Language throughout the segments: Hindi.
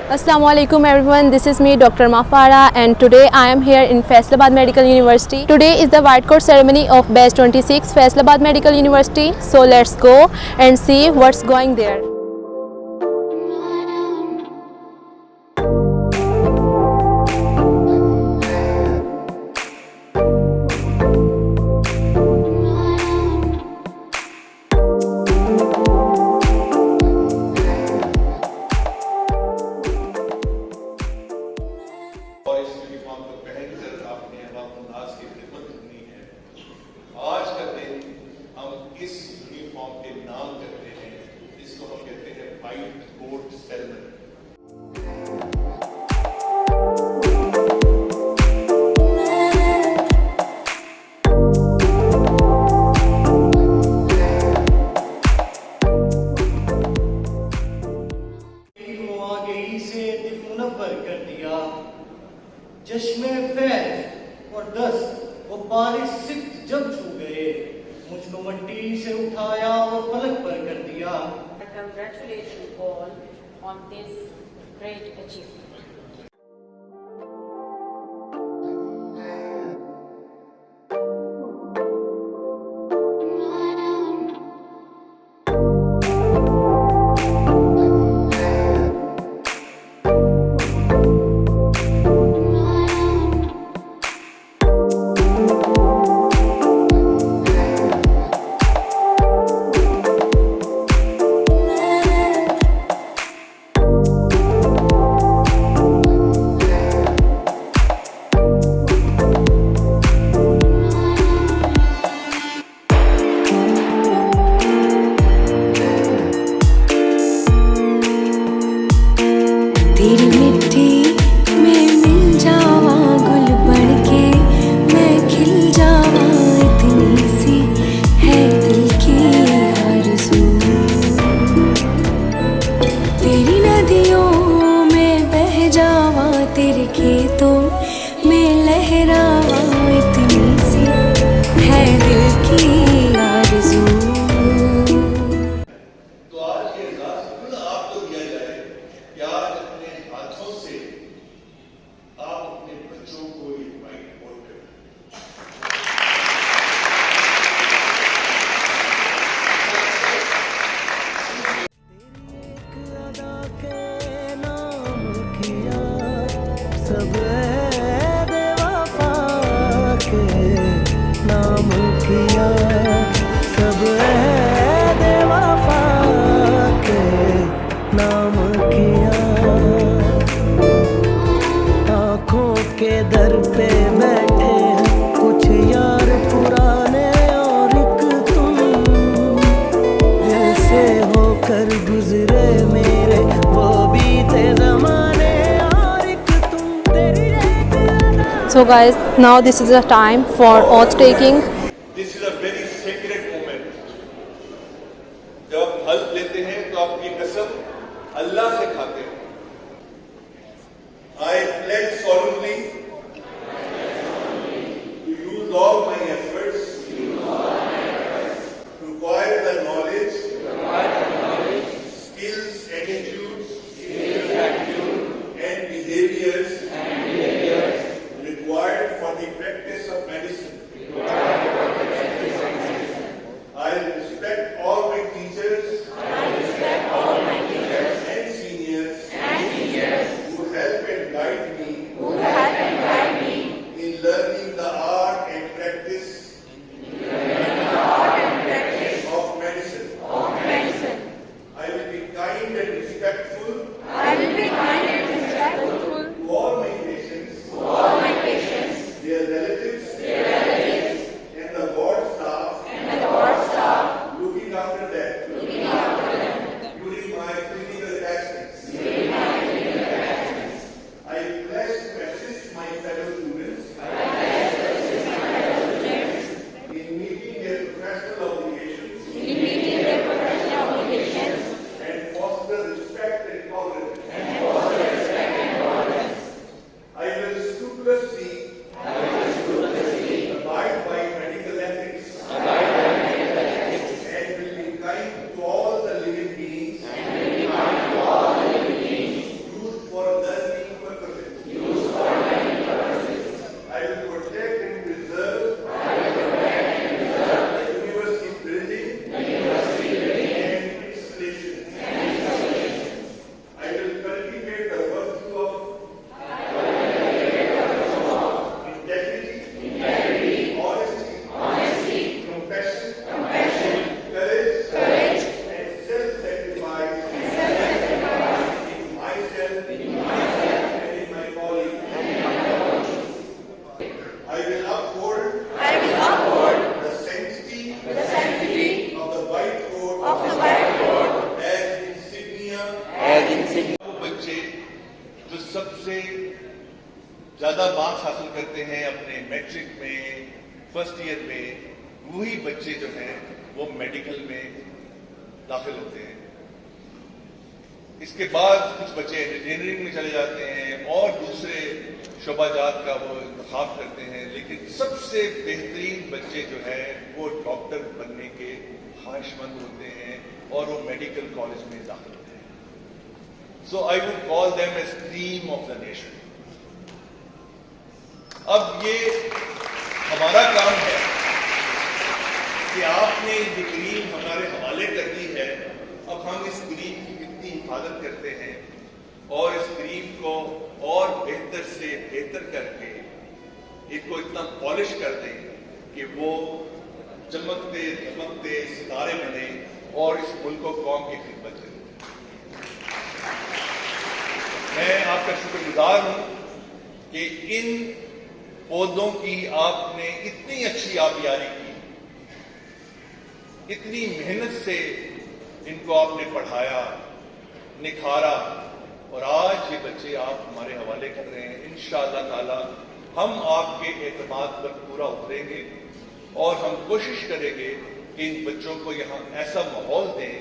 Assalamualaikum everyone, this is me Dr. Mahpara and today I am here in Faisalabad Medical University. Today is the white coat ceremony of batch 26 Faisalabad Medical University. So let's go and see what's going there. आज का दिन हम इस यूनिफॉर्म के नाम करते हैं, इसको हम कहते हैं व्हाइट कोट सेरेमनी। से दिल मुनव्वर कर दिया, चश्मे फैज और दस्त वो बारिश सिक्त जब छू गए, मुझको मट्टी से उठाया और फलक पर कर दिया। I congratulate you all on this great achievement. तेरी मिट्टी में मिल जावा गुल बन के मैं खिल जावा, इतनी सी है दिल की आरज़ू। तेरी नदियों में बह जावा, तेरे खेतों में लहरावा, इतनी सी है दिल की आरज़ू। तो आज के इजलास में आपको दिया जाए कि आज अपने हाथों से आप अपने बच्चों को एक व्हाइट कोट करें। सब बेवफा के नाम किया, सब बेवफा के नाम किया। आँखों के दर पे बैठे कुछ यार पुराने और एक तुम, जैसे होकर गुजरे मेरे वो बीते ज़माने। So guys, now this is the time for oath taking. This is a very sacred moment. जब आप हल्फ लेते हैं तो आप ये कसम अल्लाह से खाते हैं। I pledge solemnly to use all my efforts to acquire the knowledge, skills, attitudes, and behaviors required for the practice of medicine. सबसे ज़्यादा मार्क्स हासिल करते हैं अपने मैट्रिक में, फर्स्ट ईयर में, वही बच्चे जो हैं वो मेडिकल में दाखिल होते हैं। इसके बाद कुछ बच्चे इंजीनियरिंग में चले जाते हैं और दूसरे शोबाजात का वो इंतखाब करते हैं, लेकिन सबसे बेहतरीन बच्चे जो हैं वो डॉक्टर बनने के ख्वाहिशमंद होते हैं और वो मेडिकल कॉलेज में दाखिल होते हैं। So I would call them as cream of the nation. अब ये हमारा काम है कि आपने ये क्रीम हमारे हवाले कर दी है, अब हम इस क्रीम की कितनी हिफाजत करते हैं और इस क्रीम को और बेहतर से बेहतर करके इसको इतना पॉलिश कर दें कि वो चमकते चमकते सितारे बने और इस मुल्क को कौम की खिदमत करें। मैं आपका शुक्रगुजार हूं कि इन पौधों की आपने इतनी अच्छी आबियारी की, इतनी मेहनत से इनको आपने पढ़ाया, निखारा और आज ये बच्चे आप हमारे हवाले कर रहे हैं। इंशाअल्लाह ताला हम आपके एतमाद पर पूरा उतरेंगे और हम कोशिश करेंगे कि इन बच्चों को यहाँ ऐसा माहौल दें,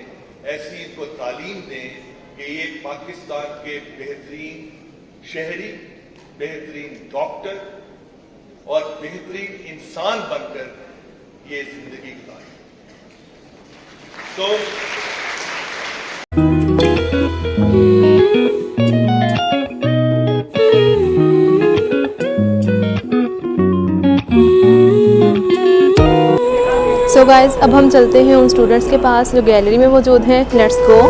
ऐसी इनको तालीम दें कि ये पाकिस्तान के बेहतरीन शहरी, बेहतरीन डॉक्टर और बेहतरीन इंसान बनकर ये जिंदगी गुजारें। तो सो गाइज अब हम चलते हैं उन स्टूडेंट्स के पास जो गैलरी में मौजूद हैं। Let's go.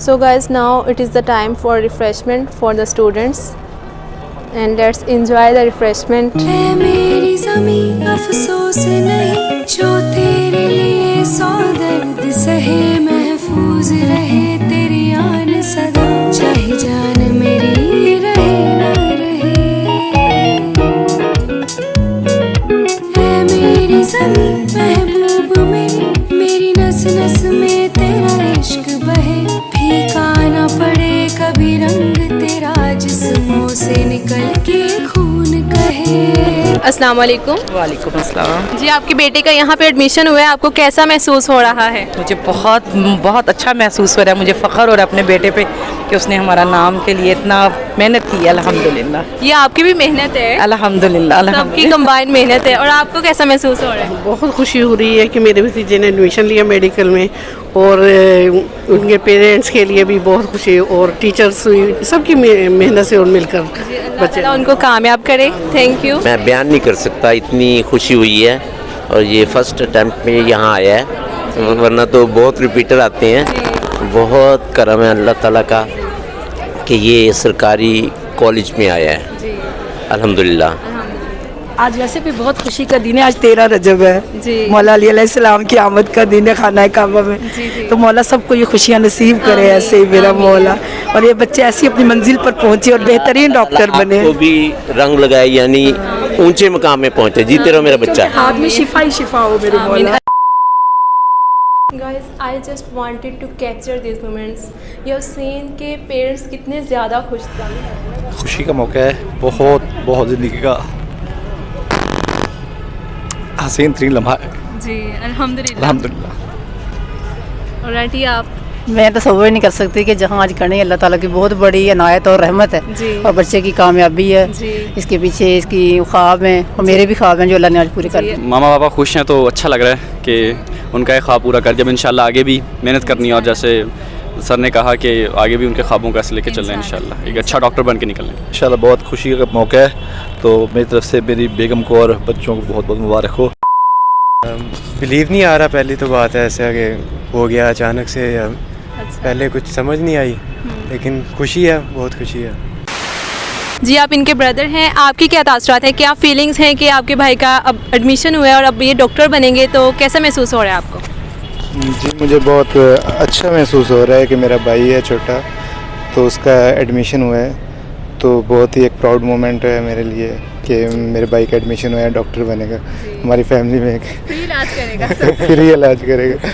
So guys, now it is the time for refreshment for the students and let's enjoy the refreshment. ऐ मेरी ज़मीं अफसोस नहीं जो तेरे लिए सौ दर्द सहे, महफूज रहे तेरी आन सदा, चाहे जान मेरी रहे ना रहे। ऐ मेरी ज़मीं महबूब मेरी नस नस में तेरा इश्क बहे, फीका ना पड़े कभी रंग तेरा जिस्मों से निकल के खून कहे। अस्सलाम वालेकुम। वालेकुम अस्सलाम। जी, आपके बेटे का यहाँ पे एडमिशन हुआ है, आपको कैसा महसूस हो रहा है? मुझे बहुत बहुत अच्छा महसूस हो रहा है। मुझे फ़ख्र हो रहा है अपने बेटे पे कि उसने हमारा नाम के लिए इतना मेहनत की है। अल्हम्दुलिल्लाह। ये आपकी भी मेहनत है? अल्हम्दुलिल्लाह सबकी अल्हम्दुलिल्लाह। कंबाइन मेहनत है। और आपको कैसा महसूस हो रहा है? बहुत खुशी हो रही है कि मेरे भतीजे ने एडमिशन लिया मेडिकल में और उनके पेरेंट्स के लिए भी बहुत खुशी, और टीचर्स सबकी मेहनत से और मिलकर बच्चे उनको कामयाब करे। Thank you. मैं बयान नहीं कर सकता, इतनी खुशी हुई है। और ये फर्स्ट अटैम्प्ट में यहाँ आया है, वरना तो बहुत रिपीटर आते हैं। बहुत करम है अल्लाह ताला का कि ये सरकारी कॉलेज में आया है। अल्हम्दुलिल्लाह। आज वैसे भी बहुत खुशी का दिन है। आज 13 रजब है जी। मौला अली अलैहिस्सलाम की आमद का दिन है खाना काबा में। तो मौला सबको ये खुशियाँ नसीब करे, ऐसे ही मेरा मौला, और ये बच्चे ऐसी अपनी मंजिल पर पहुँचे और बेहतरीन डॉक्टर बने। को भी रंग लगाए, यानी ऊंचे मकाम में पहुँचे। जीते रहो मेरा बच्चा। हाथ में शिफा ही शिफा हो मेरे मौला। Guys, I just wanted to capture these moments. You have seen के पेरेंट्स कितने ज़्यादा खुश थे। खुशी का मौका है, बहुत बहुत ज़िंदगी का हसीन तरीन लम्हा है। जी अल्हम्दुलिल्लाह। अल्हम्दुलिल्लाह। और आंटी आप? मैं तसव्वुर नहीं कर सकती कि जहाँ आज खड़े अल्लाह ताला की बहुत बड़ी इनायत और रहमत है जी। और बच्चे की कामयाबी है जी। इसके पीछे इसकी ख्वाब हैं और मेरे भी ख्वाब हैं जो अल्लाह ने आज पूरे कर दिए। मामा पापा खुश हैं तो अच्छा लग रहा है कि उनका एक ख्वाब पूरा कर। जब इंशाल्लाह आगे भी मेहनत करनी है और जैसे सर ने कहा कि आगे भी उनके ख्वाबों को ऐसे लेके चलना है इंशाल्लाह, एक अच्छा डॉक्टर बन के निकलना है इंशाल्लाह। बहुत खुशी का मौका है, तो मेरी तरफ से मेरी बेगम को और बच्चों को बहुत बहुत मुबारक हो। बिलीव नहीं आ रहा, पहली तो बात है ऐसा कि हो गया अचानक से, पहले कुछ समझ नहीं आई, लेकिन खुशी है, बहुत खुशी है। जी आप इनके ब्रदर हैं, आपकी क्या तासुरात हैं, क्या फीलिंग्स हैं कि आपके भाई का अब एडमिशन हुआ है और अब ये डॉक्टर बनेंगे, तो कैसा महसूस हो रहा है आपको? जी मुझे बहुत अच्छा महसूस हो रहा है कि मेरा भाई है छोटा, तो उसका एडमिशन हुआ है, तो बहुत ही एक प्राउड मोमेंट है मेरे लिए कि मेरे भाई का एडमिशन हुआ है, डॉक्टर बनेगा, हमारी फैमिली में फ्री इलाज करेगा फ्री इलाज करेगा,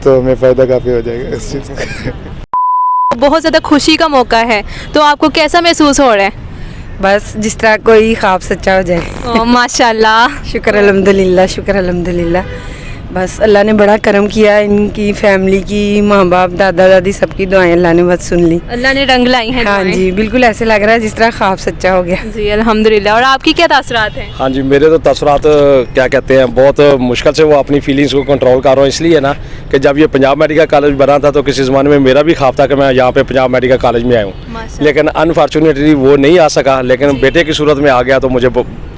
तो हमें फ़ायदा काफ़ी हो जाएगा इस चीज़ का। बहुत ज़्यादा खुशी का मौका है, तो आपको कैसा महसूस हो रहा है? बस जिस तरह कोई ख्वाब सच्चा हो जाए। माशाल्लाह, शुक्र अल्हम्दुलिल्लाह, शुक्र अल्हम्दुलिल्लाह। बस अल्लाह ने बड़ा करम किया, इनकी फैमिली की, माँ बाप, दादा दादी सबकी दुआएं अल्लाह ने बस सुन ली, अल्लाह ने रंग लाई हैं। हाँ जी, बिल्कुल ऐसे लग रहा है जिस तरह ख्वाब सच्चा हो गया। जी अल्हम्दुलिल्लाह। और आपकी क्या तासुरात हैं? हाँ जी, मेरे तो तासुरात क्या कहते हैं, बहुत मुश्किल से वो अपनी फीलिंग्स को कंट्रोल कर रहा हूँ, इसलिए ना कि जब ये पंजाब मेडिकल कॉलेज बना था तो किसी ज़माने में मेरा भी ख्वाब था कि मैं यहाँ पे पंजाब मेडिकल कॉलेज में आया हूँ, लेकिन अनफॉर्चुनेटली वो नहीं आ सका, लेकिन बेटे की सूरत में आ गया, तो मुझे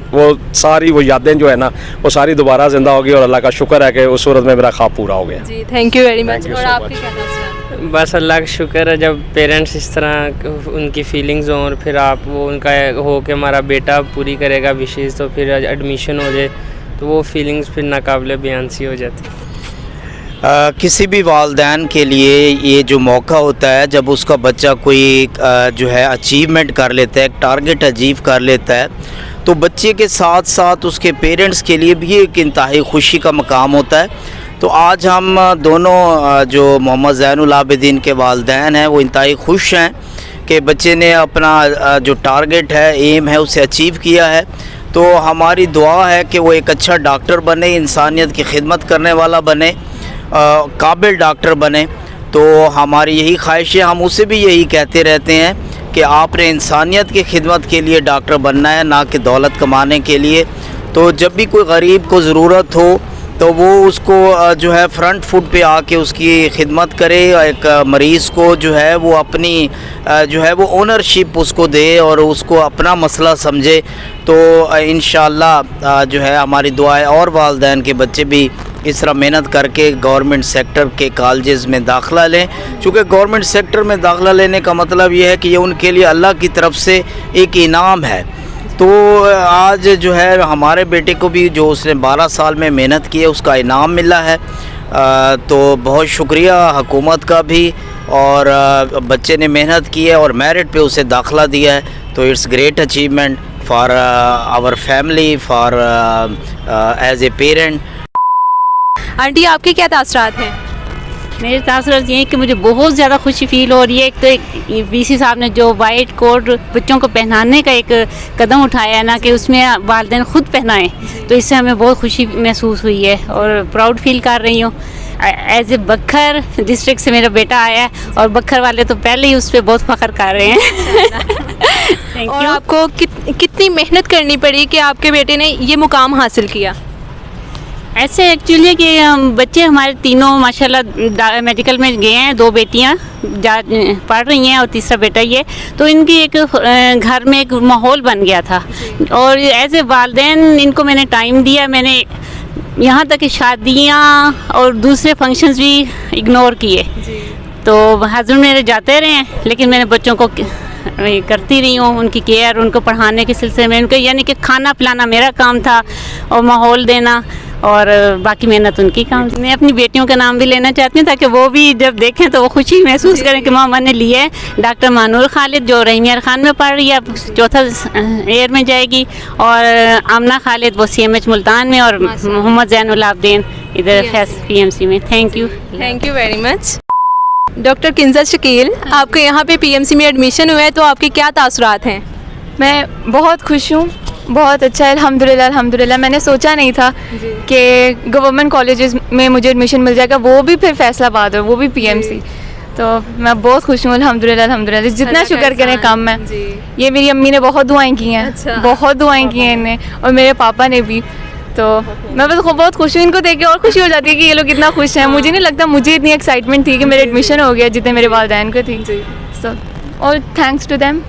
वो सारी वो यादें जो है ना वो सारी दोबारा ज़िंदा हो गई, और अल्लाह का शुक्र है कि उस सूरत में मेरा ख्वाब पूरा हो गया। जी थैंक यू वेरी मच। और आपकी क्या तासुरात? बस अल्लाह का शुक्र है, जब पेरेंट्स इस तरह उनकी फीलिंग्स हों और फिर आप वो उनका हो कि हमारा बेटा पूरी करेगा विशेष, तो फिर एडमिशन हो जाए तो वो फीलिंग्स फिर नाकाबिले बयान सी हो जाती। किसी भी वालिदैन के लिए ये जो मौका होता है जब उसका बच्चा कोई जो है अचीवमेंट कर लेता है, एक टारगेट अचीव कर लेता है, तो बच्चे के साथ साथ उसके पेरेंट्स के लिए भी एक इंतहाई खुशी का मकाम होता है। तो आज हम दोनों जो मोहम्मद ज़ैनुल आबिदीन के वालिदैन हैं वो इंतहाई खुश हैं कि बच्चे ने अपना जो टारगेट है, एम है, उसे अचीव किया है। तो हमारी दुआ है कि वो एक अच्छा डॉक्टर बने, इंसानियत की खिदमत करने वाला बने, काबिल डॉक्टर बने। तो हमारी यही ख्वाहिश है, हम उसे भी यही कहते रहते हैं कि आपने इंसानियत की खिदमत के लिए डॉक्टर बनना है, ना कि दौलत कमाने के लिए। तो जब भी कोई गरीब को ज़रूरत हो तो वो उसको जो है फ्रंट फुट पे आके उसकी खिदमत करे, एक मरीज़ को जो है वो अपनी जो है वो ओनरशिप उसको दे और उसको अपना मसला समझे। तो इंशाअल्लाह जो है हमारी दुआ है और वालिदैन के बच्चे भी इस तरह मेहनत करके गवर्नमेंट सेक्टर के कॉलेजेस में दाखिला लें, चूँकि गवर्नमेंट सेक्टर में दाखिला लेने का मतलब ये है कि ये उनके लिए अल्लाह की तरफ से एक इनाम है। तो आज जो है हमारे बेटे को भी जो उसने 12 साल में मेहनत की है उसका इनाम मिला है। तो बहुत शुक्रिया हुकूमत का भी, और बच्चे ने मेहनत की है और मेरिट पे उसे दाखिला दिया है, तो it's great achievement for our family, for as a parent. Aunty आपके क्या तासुरात हैं? मेरे तासुरात ये है कि मुझे बहुत ज़्यादा खुशी फील हो रही है। एक तो वीसी साहब ने जो वाइट कोट बच्चों को पहनाने का एक कदम उठाया है ना, कि उसमें वालिदैन खुद पहनाएं, तो इससे हमें बहुत खुशी महसूस हुई है और प्राउड फील कर रही हूँ। एज ए बखर डिस्ट्रिक्ट से मेरा बेटा आया है और बखर वाले तो पहले ही उस पर बहुत फ़ख्र कर रहे हैं। और आपको कितनी मेहनत करनी पड़ी कि आपके बेटे ने ये मुकाम हासिल किया? ऐसे एक्चुअली कि बच्चे हमारे तीनों माशाल्लाह मेडिकल में गए हैं, 2 बेटियां पढ़ रही हैं और तीसरा बेटा ये, तो इनकी एक घर में एक माहौल बन गया था और एज ए वालिदैन इनको मैंने टाइम दिया। मैंने यहाँ तक कि शादियाँ और दूसरे फंक्शंस भी इग्नोर किए। तो हस्बैंड मेरे जाते रहे हैं, लेकिन मैंने बच्चों को करती रही हूँ, उनकी केयर, उनको पढ़ाने के सिलसिले में, उनको यानी कि खाना पिलाना मेरा काम था और माहौल देना, और बाकी मेहनत उनकी काम। मैं अपनी बेटियों का नाम भी लेना चाहती हूँ ताकि वो भी जब देखें तो वो खुशी महसूस करें कि मामा ने लिए है। डॉक्टर मानूर खालिद जो रहीमिया खान में पढ़ रही है, अब 4था ईयर में जाएगी, और आमना खालिद वो CMH मुल्तान में, और मोहम्मद ज़ैनुल आबिदीन इधर PMC में। Thank you very much. Doctor Kinjal Shakeel, आपके यहाँ पे PMC में एडमिशन हुआ है, तो आपके क्या तासुरात हैं? मैं बहुत खुश हूँ, बहुत अच्छा है, अल्हम्दुलिल्लाह अल्हम्दुलिल्लाह। मैंने सोचा नहीं था कि गवर्नमेंट कॉलेजेस में मुझे एडमिशन मिल जाएगा, वो भी फिर फैसलाबाद और वो भी PMC। तो मैं बहुत खुश हूँ अल्हम्दुलिल्लाह अल्हम्दुलिल्लाह। जितना शुक्र करें कम है। ये मेरी अम्मी ने बहुत दुआएं की हैं, बहुत दुआएं की हैं इन्हें, और मेरे पापा ने भी। तो मैं बस बहुत खुश हूँ, इनको देख के और खुशी हो जाती है कि ये लोग इतना खुश हैं। मुझे नहीं लगता मुझे इतनी एक्साइटमेंट थी कि मेरा एडमिशन हो गया जितने मेरे वालिदैन को थी। So all thanks to them.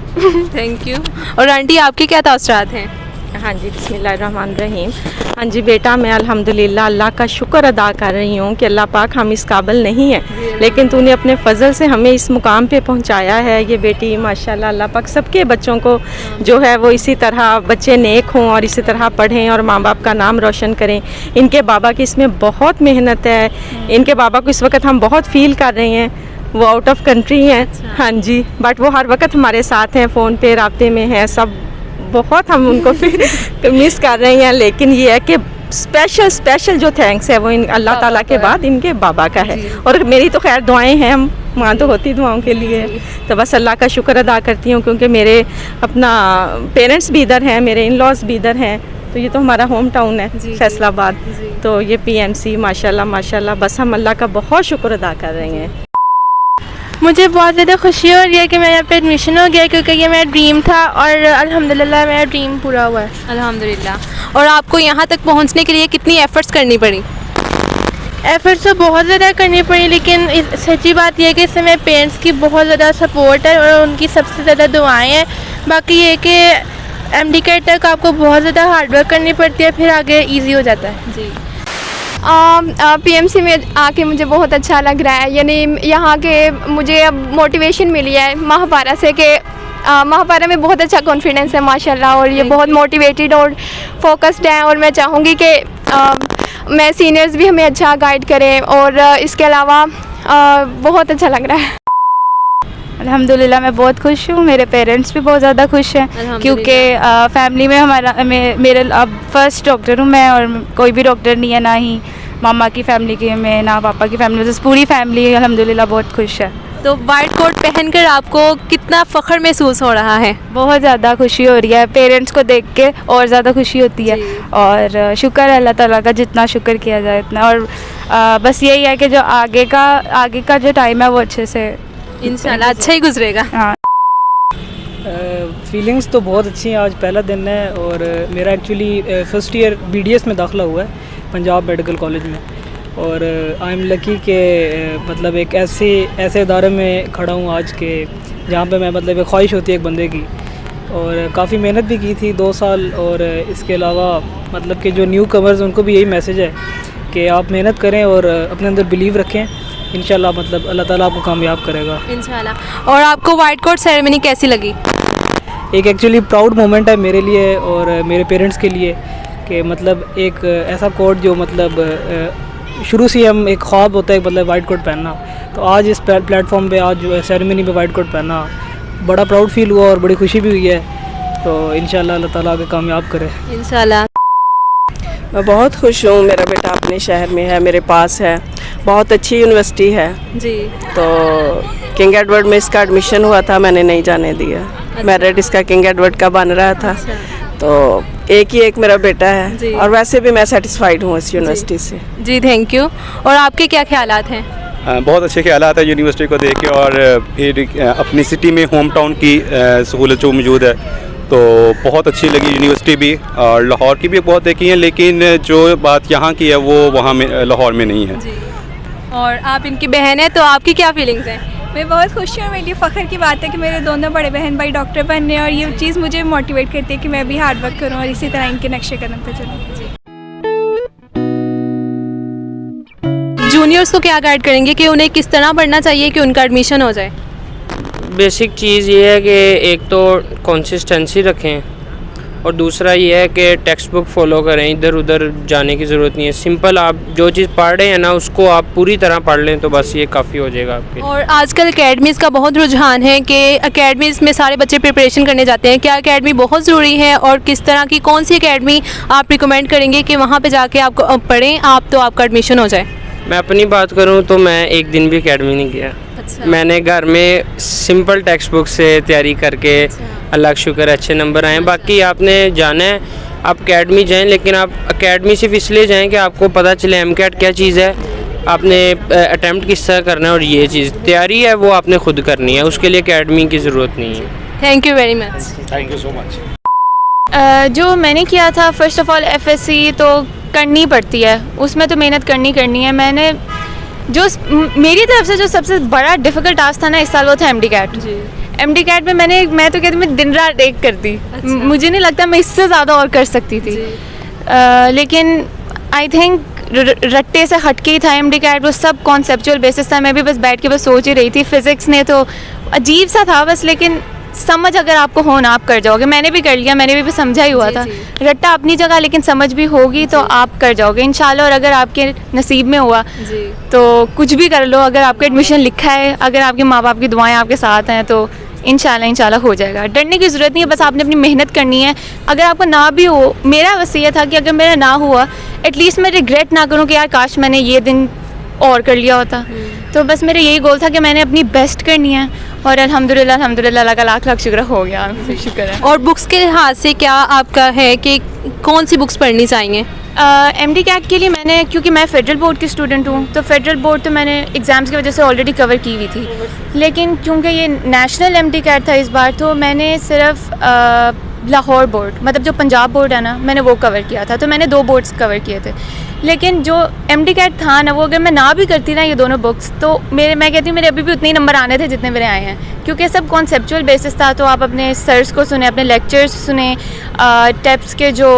Thank you. और आंटी आपके क्या तासरात हैं? हाँ जी, बिस्मिल्लाहिर्रहमानिर्रहीम। हाँ जी बेटा, मैं अल्हम्दुलिल्लाह अल्लाह का शुक्र अदा कर रही हूँ कि अल्लाह पाक हम इस काबिल नहीं हैं, लेकिन तूने अपने फ़ज़ल से हमें इस मुकाम पे पहुँचाया है। ये बेटी माशाल्लाह अल्लाह पाक सबके बच्चों को जो है वो इसी तरह बच्चे नेक हों और इसी तरह पढ़ें और माँ बाप का नाम रोशन करें। इनके बाबा की इसमें बहुत मेहनत है। इनके बाबा को इस वक्त हम बहुत फ़ील कर रहे हैं, वो आउट ऑफ कंट्री हैं। हाँ जी, बट वो हर वक्त हमारे साथ हैं, फ़ोन पे राब्ते में हैं सब। बहुत हम उनको फिर मिस कर रहे हैं, लेकिन ये है कि स्पेशल जो थैंक्स है वो इन अल्लाह ताला के बाद इनके बाबा का है। और मेरी तो खैर दुआएं हैं, हम माँ तो होती दुआओं के लिए, तो बस अल्लाह का शुक्र अदा करती हूँ क्योंकि मेरे अपना पेरेंट्स भी इधर हैं, मेरे इन लॉज भी इधर हैं। तो ये तो हमारा होम टाउन है फैसलाबाद। तो ये PMC माशाल्लाह बस हम अल्लाह का बहुत शुक्र अदा कर रहे हैं। मुझे बहुत ज़्यादा खुशी हो रही है कि मेरा यहाँ पे एडमिशन हो गया, क्योंकि ये मेरा ड्रीम था और अल्हम्दुलिल्लाह मेरा ड्रीम पूरा हुआ है। अल्हम्दुलिल्लाह। और आपको यहाँ तक पहुँचने के लिए कितनी एफ़र्ट्स करनी पड़ी? एफ़र्ट्स तो बहुत ज़्यादा करनी पड़ी, लेकिन सच्ची बात यह है कि इससे मेरे पेरेंट्स की बहुत ज़्यादा सपोर्ट है और उनकी सबसे ज़्यादा दुआएँ हैं। बाकी ये कि MD के तक आपको बहुत ज़्यादा हार्डवर्क करनी पड़ती है, फिर आगे ईजी हो जाता है। जी। PMC में आके मुझे बहुत अच्छा लग रहा है, यानी यहाँ के मुझे अब मोटिवेशन मिली है महापारा से कि महापारा में बहुत अच्छा कॉन्फिडेंस है माशाल्लाह, और ये बहुत मोटिवेटेड और फोकस्ड हैं। और मैं चाहूँगी कि मैं सीनियर्स भी हमें अच्छा गाइड करें, और इसके अलावा बहुत अच्छा लग रहा है। अल्हम्दुलिल्लाह मैं बहुत खुश हूँ, मेरे पेरेंट्स भी बहुत ज़्यादा खुश हैं क्योंकि फैमिली में मेरे अब फर्स्ट डॉक्टर हूँ मैं, और कोई भी डॉक्टर नहीं है, ना ही मामा की फैमिली के में, ना पापा की फैमिली, बस पूरी फैमिली अल्हम्दुलिल्लाह बहुत खुश है। तो वाइट कोट पहनकर आपको कितना फ़ख्र महसूस हो रहा है? बहुत ज़्यादा खुशी हो रही है, पेरेंट्स को देख के और ज़्यादा खुशी होती है। और शुक्र है अल्लाह ताला का, जितना शुक्र किया जाए इतना। और बस यही है कि जो आगे का जो टाइम है वो अच्छे से इंशाल्लाह अच्छा ही गुजरेगा। हाँ। फीलिंग्स तो बहुत अच्छी हैं। आज पहला दिन है और मेरा एक्चुअली फ़र्स्ट ईयर BDS में दाखिला हुआ है पंजाब मेडिकल कॉलेज में, और आई एम लकी कि मतलब एक ऐसे इदारे में खड़ा हूँ आज के जहाँ पे मैं मतलब एक ख्वाहिश होती है एक बंदे की, और काफ़ी मेहनत भी की थी 2 साल। और इसके अलावा मतलब कि जो न्यू कमर्स उनको भी यही मैसेज है कि आप मेहनत करें और अपने अंदर बिलीव रखें, इंशाल्लाह मतलब अल्लाह ताला आपको कामयाब करेगा इंशाल्लाह। और आपको वाइट कोट सेरेमनी कैसी लगी? एक एक्चुअली प्राउड मोमेंट है मेरे लिए और मेरे पेरेंट्स के लिए कि मतलब एक ऐसा कोट जो मतलब शुरू से हम एक ख्वाब होता है मतलब वाइट कोट पहनना, तो आज इस प्लेटफॉर्म पे आज जो सेरेमनी पे वाइट कोट पहनना बड़ा प्राउड फील हुआ और बड़ी खुशी भी हुई है। तो इंशाल्लाह अल्लाह ताला आगे कामयाब करे इंशाल्लाह। मैं बहुत खुश हूँ, मेरा बेटा अपने शहर में है, मेरे पास है, बहुत अच्छी यूनिवर्सिटी है जी। तो किंग एडवर्ड में इसका एडमिशन हुआ था, मैंने नहीं जाने दिया। मेरिट इसका किंग एडवर्ड का बन रहा था। तो एक मेरा बेटा है और वैसे भी मैं सेटिस्फाइड हूँ इस यूनिवर्सिटी से। जी थैंक यू। और आपके क्या ख्यालात हैं? बहुत अच्छे ख्यालात है यूनिवर्सिटी को देख के, और फिर अपनी सिटी में होम टाउन की सहूलत जो मौजूद है तो बहुत अच्छी लगी यूनिवर्सिटी भी। और लाहौर की भी बहुत देखी है, लेकिन जो बात यहाँ की है वो वहाँ में लाहौर में नहीं है। और आप इनकी बहन है तो आपकी क्या फीलिंग्स हैं? मैं बहुत खुश हूँ, मेरी फ़ख्र की बात है कि मेरे दोनों बड़े बहन भाई डॉक्टर बनने, और ये चीज़ मुझे मोटिवेट करती है कि मैं भी हार्ड वर्क करूँ और इसी तरह इनके नक्शे कदम पर चलूँ। जूनियर्स को क्या गाइड करेंगे कि उन्हें किस तरह पढ़ना चाहिए कि उनका एडमिशन हो जाए? बेसिक चीज़ ये है कि एक तो कंसिस्टेंसी रखें, और दूसरा ये है कि टेक्स्ट बुक फॉलो करें, इधर उधर जाने की ज़रूरत नहीं है। सिंपल आप जो चीज़ पढ़ रहे हैं ना उसको आप पूरी तरह पढ़ लें तो बस ये काफ़ी हो जाएगा आपके। और आजकल अकेडमीज़ का बहुत रुझान है कि अकेडमीज़ में सारे बच्चे प्रिपरेशन करने जाते हैं, क्या अकेडमी बहुत ज़रूरी है और किस तरह की कौन सी अकेडमी आप रिकमेंड करेंगे कि वहाँ पर जाके आपको पढ़ें आप तो आपका एडमिशन हो जाए? मैं अपनी बात करूं तो मैं एक दिन भी अकेडमी नहीं गया। मैंने घर में सिंपल टेक्स्ट बुक से तैयारी करके अल्लाह का शुक्र अच्छे नंबर आए। बाकी आपने जाना है आप अकेडमी जाएं, लेकिन आप अकेडमी सिर्फ इसलिए जाएं कि आपको पता चले MCAT क्या चीज़ है, आपने अटैम्प्ट किस तरह करना है, और ये चीज़ तैयारी है वो आपने खुद करनी है, उसके लिए अकेडमी की ज़रूरत नहीं है। Thank you very much. Thank you so much. जो मैंने किया था फर्स्ट ऑफ ऑल FSC, तो करनी पड़ती है, उसमें तो मेहनत करनी है। मैंने जो मेरी तरफ से जो सबसे बड़ा डिफ़िकल्ट टास्क था ना इस साल, वो था MD कैट। MD कैट में मैं तो कहती मैं दिन रात एक करती। मुझे नहीं लगता मैं इससे ज़्यादा और कर सकती थी। लेकिन आई थिंक रट्टे से हटके ही था MD कैट, वो सब कॉन्सेप्चुअल बेसिस था। मैं भी बस बैठ के बस सोच ही रही थी। फिज़िक्स ने तो अजीब सा था बस, लेकिन समझ अगर आपको हो ना आप कर जाओगे। मैंने भी कर लिया, मैंने भी समझा ही हुआ था। रट्टा अपनी जगह, लेकिन समझ भी होगी तो आप कर जाओगे इंशाल्लाह। और अगर आपके नसीब में हुआ तो कुछ भी कर लो। अगर आपका एडमिशन लिखा है, अगर आपके माँ बाप की दुआएं आपके साथ हैं तो इंशाल्लाह हो जाएगा। डरने की ज़रूरत नहीं है, बस आपने अपनी मेहनत करनी है। अगर आपको ना भी हो, मेरा बस ये था कि अगर मेरा ना हुआ एटलीस्ट मैं रिग्रेट ना करूँ कि यार काश मैंने ये दिन और कर लिया होता। तो बस मेरा यही गोल था कि मैंने अपनी बेस्ट करनी है और अल्हम्दुलिल्लाह अल्लाह का लाख लाख शुक्र हो गया, शुक्र है। और बुक्स के लिहाज से क्या आपका है कि कौन सी बुक्स पढ़नी चाहिए? MD कैट के लिए मैंने, क्योंकि मैं फेडरल बोर्ड की स्टूडेंट हूँ, तो फेडरल बोर्ड तो मैंने एग्ज़ाम्स की वजह से ऑलरेडी कवर की हुई थी। लेकिन क्योंकि ये नेशनल MD कैट था इस बार, तो मैंने सिर्फ लाहौर बोर्ड, मतलब जो पंजाब बोर्ड है ना, मैंने वो कवर किया था। तो मैंने 2 बोर्ड्स कवर किए थे। लेकिन जो MD कैट था ना, वो अगर मैं ना भी करती ना ये दोनों बुक्स, तो मैं कहती हूँ मेरे अभी भी उतने ही नंबर आने थे जितने मेरे आए हैं, क्योंकि सब कॉन्सेप्चुअल बेसिस था। तो आप अपने सर्स को सुने, अपने लेक्चर्स सुने, टेप्स के जो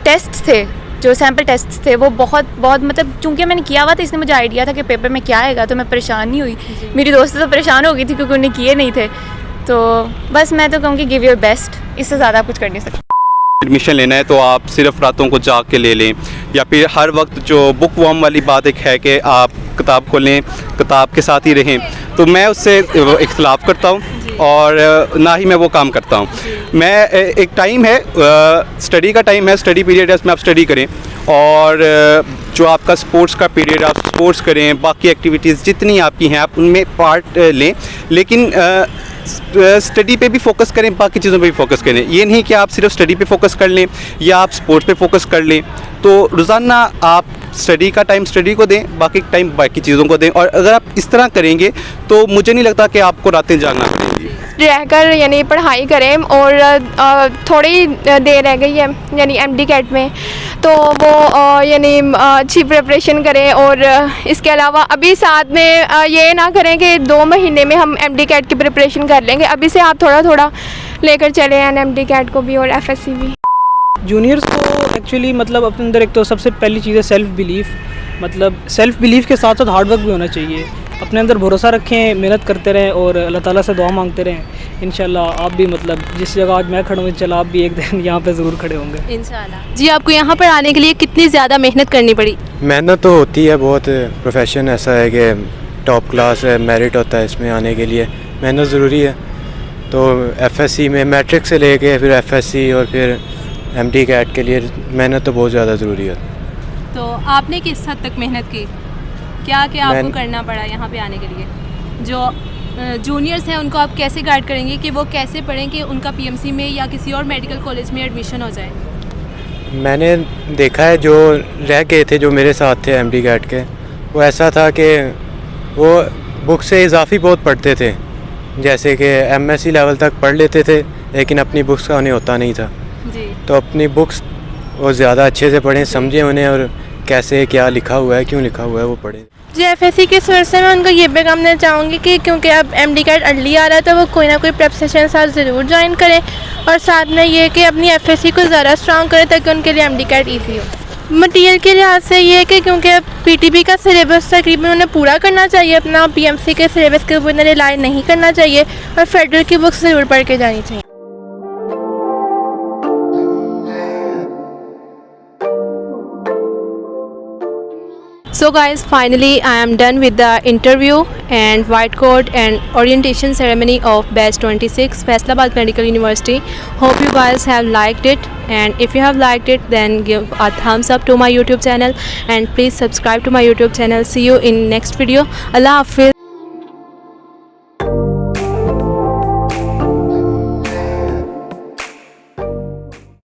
टेस्ट थे, जो सैम्पल टेस्ट थे, वो बहुत मतलब चूँकि मैंने किया हुआ था, इसने मुझे आइडिया था कि पेपर में क्या आएगा, तो मैं परेशान नहीं हुई। मेरी दोस्त तो परेशान हो गई थी क्योंकि उन्हें किए नहीं थे। तो बस मैं तो कहूँगी गिव योर बेस्ट, इससे ज़्यादा आप कुछ कर नहीं सकते। एडमिशन लेना है तो आप सिर्फ रातों को जाग के ले लें, या फिर हर वक्त जो बुक वर्म वाली बात एक है कि आप किताब खोलें, किताब के साथ ही रहें, तो मैं उससे इख्तिलाफ़ करता हूँ और ना ही मैं वो काम करता हूँ। मैं एक टाइम है, स्टडी का टाइम है, स्टडी पीरियड है, उसमें आप स्टडी करें, और जो आपका स्पोर्ट्स का पीरियड, आप स्पोर्ट्स करें, बाकी एक्टिविटीज़ जितनी आपकी हैं आप उनमें पार्ट लें, लेकिन स्टडी पे भी फोकस करें, बाकी चीज़ों पे भी फोकस करें। ये नहीं कि आप सिर्फ स्टडी पे फोकस कर लें या आप स्पोर्ट्स पे फोकस कर लें। तो रोज़ाना आप स्टडी का टाइम स्टडी को दें, बाकी टाइम बाकी चीज़ों को दें, और अगर आप इस तरह करेंगे तो मुझे नहीं लगता कि आपको रातें जागना पड़ेगी। रहकर यानी पढ़ाई करें, और थोड़ी देर रह गई है यानी MD कैट में, तो वो यानी अच्छी प्रिपरेशन करें। और इसके अलावा अभी साथ में ये ना करें कि 2 महीने में हम MD कैट की प्रिपरेशन कर लेंगे। अभी से आप थोड़ा थोड़ा लेकर चले MD कैट को भी और FSC भी। जूनियर्स को एक्चुअली मतलब अपने अंदर एक तो सबसे पहली चीज़ है सेल्फ़ बिलीफ। मतलब सेल्फ़ बिलीफ के साथ साथ हार्ड वर्क भी होना चाहिए। अपने अंदर भरोसा रखें, मेहनत करते रहें और अल्लाह ताला से दुआ मांगते रहें। इंशाल्लाह आप भी मतलब जिस जगह आज मैं खड़ा हूँ, इंशाल्लाह आप भी एक दिन यहाँ पे ज़रूर खड़े होंगे इंशाल्लाह। जी, आपको यहाँ पर आने के लिए कितनी ज़्यादा मेहनत करनी पड़ी? मेहनत तो होती है बहुत, प्रोफेशन ऐसा है कि टॉप क्लास है, मेरिट होता है, इसमें आने के लिए मेहनत ज़रूरी है। तो FSC में मैट्रिक से लेके फिर FSC और फिर MD कैट के लिए मेहनत तो बहुत ज़्यादा ज़रूरी है। तो आपने किस हद तक मेहनत की? क्या आपको करना पड़ा यहाँ पे आने के लिए? जो जूनियर्स हैं उनको आप कैसे गाइड करेंगे कि वो कैसे पढ़ें कि उनका PMC में या किसी और मेडिकल कॉलेज में एडमिशन हो जाए? मैंने देखा है जो रह गए थे, जो मेरे साथ थे MD कैट के, वो ऐसा था कि वो बुक से इजाफी बहुत पढ़ते थे, जैसे कि MSc लेवल तक पढ़ लेते थे, लेकिन अपनी बुक्स का उन्हें होता नहीं था जी। तो अपनी बुक्स वो ज़्यादा अच्छे से पढ़ें, समझें उन्हें, और कैसे क्या लिखा हुआ है, क्यों लिखा हुआ है, वो पढ़ें। जी, FSC की सोच से मैं उनको ये पैगाम देना चाहूँगी कि क्योंकि अब MD कैट अर्ली आ रहा है तो वो कोई ना कोई प्रेप सेशन साथ ज़रूर ज्वाइन करें, और साथ में ये कि अपनी FSC को ज़्यादा स्ट्रॉन्ग करें ताकि उनके लिए MD कैट ईजी हो। मटीरियल के लिहाज से ये है कि क्योंकि अब PTP का सिलेबस तकरीबन उन्हें पूरा करना चाहिए, अपना PMC के सिलेबस के ऊपर रिलाई नहीं करना चाहिए, और फेडरल की बुक्स ज़रूर पढ़ के जानी चाहिए। So guys, finally I am done with the interview and white coat and orientation ceremony of batch 26 Faisalabad Medical University. Hope you guys have liked it, and if you have liked it then give a thumbs up to my YouTube channel and please subscribe to my YouTube channel. See you in next video. Allah Hafiz.